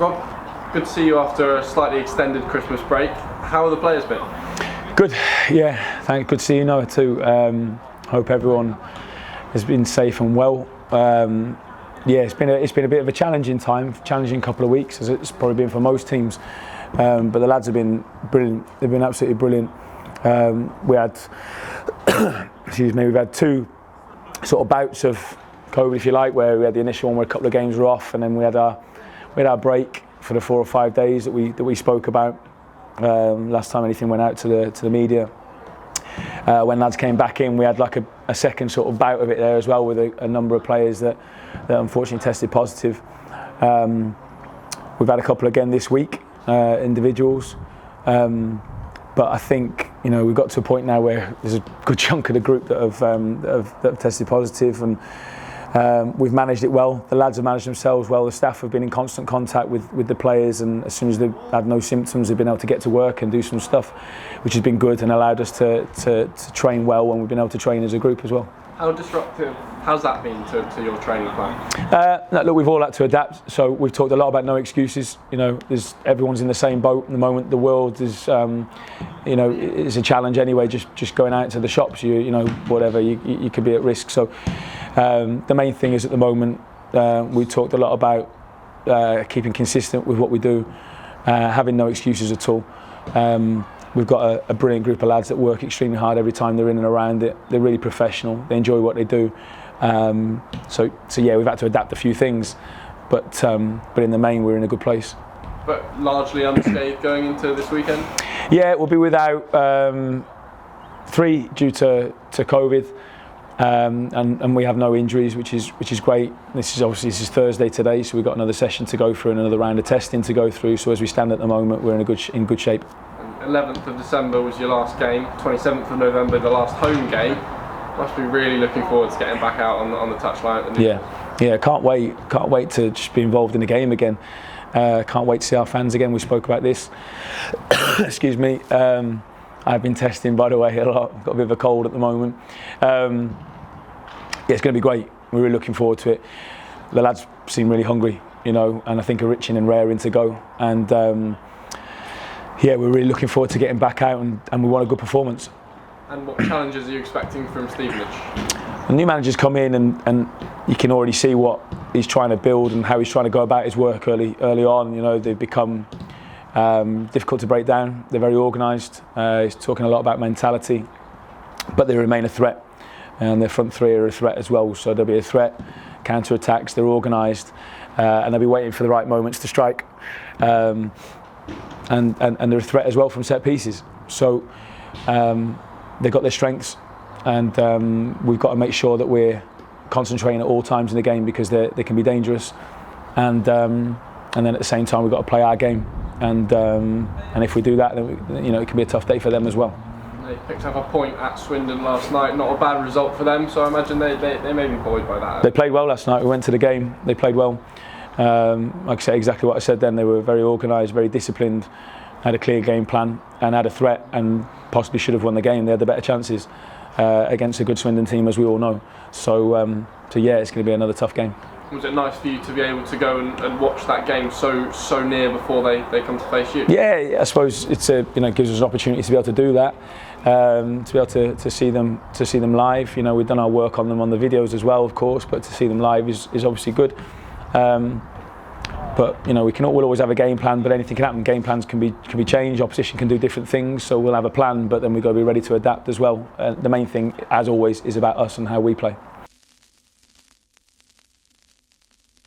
Rob, good to see you after a slightly extended Christmas break. How have the players been? Good, yeah, thanks. Good to see you, Noah, too. Hope everyone has been safe and well. Yeah, it's been a bit of a challenging couple of weeks, as it's probably been for most teams. But the lads have been brilliant. They've been absolutely brilliant. We had, we've had two sort of bouts of COVID, if you like, where we had the initial one where a couple of games were off, and then we had our break for the 4 or 5 days that we spoke about last time anything went out to the media. When lads came back in, we had like a second sort of bout of it there as well, with a number of players that unfortunately tested positive. We've had a couple again this week, individuals, but I think we've got to a point now where there's a good chunk of the group that have tested positive, and we've managed it well. The lads have managed themselves well. The staff have been in constant contact with the players, and as soon as they've had no symptoms, they've been able to get to work and do some stuff, which has been good and allowed us to train well when we've been able to train as a group as well. How disruptive has that been to your training plan? Look, we've all had to adapt. So we've talked a lot about no excuses. Everyone's in the same boat at the moment. The world is, it's a challenge anyway. Just going out to the shops, whatever, you could be at risk. So the main thing is at the moment, we talked a lot about keeping consistent with what we do, having no excuses at all. We've got a brilliant group of lads that work extremely hard every time they're in and around it. They're really professional. They enjoy what they do. So yeah, we've had to adapt a few things, but in the main, we're in a good place. But largely unscathed going into this weekend? Yeah, we'll be without 3 due to COVID, and we have no injuries, which is great. This is Thursday today, so we've got another session to go through and another round of testing to go through. So as we stand at the moment, we're in good shape. 11th of December was your last game, 27th of November the last home game. Must be really looking forward to getting back out on the touchline. Yeah, can't wait to just be involved in the game again. Can't wait to see our fans again. We spoke about this. Excuse me. I've been testing, by the way, a lot. I've got a bit of a cold at the moment. Yeah, it's going to be great. We're really looking forward to it. The lads seem really hungry, and I think are itching and raring to go. And yeah, we're really looking forward to getting back out, and we want a good performance. And what challenges are you expecting from Stevenage? The new manager's come in, and you can already see what he's trying to build and how he's trying to go about his work early on. They've become difficult to break down. They're very organised. He's talking a lot about mentality, but they remain a threat, and their front three are a threat as well. So there'll be a threat, counter-attacks. They're organised, and they'll be waiting for the right moments to strike. And they're a threat as well from set pieces. So they've got their strengths, and we've got to make sure that we're concentrating at all times in the game, because they can be dangerous. And then at the same time, we've got to play our game. And if we do that, then it can be a tough day for them as well. They picked up a point at Swindon last night. Not a bad result for them. So I imagine they may be buoyed by that. They played well last night. We went to the game. They played well. Like I said, exactly what I said then. They were very organised, very disciplined, had a clear game plan, and had a threat, and possibly should have won the game. They had the better chances against a good Swindon team, as we all know. So yeah, it's going to be another tough game. Was it nice for you to be able to go and watch that game so near before they come to face you? Yeah, I suppose it's gives us an opportunity to be able to do that, to be able to see them live. We've done our work on them on the videos as well, of course, but to see them live is obviously good. But we'll always have a game plan, but anything can happen. Game plans can be changed. Opposition can do different things, so we'll have a plan, but then we've got to be ready to adapt as well. The main thing, as always, is about us and how we play.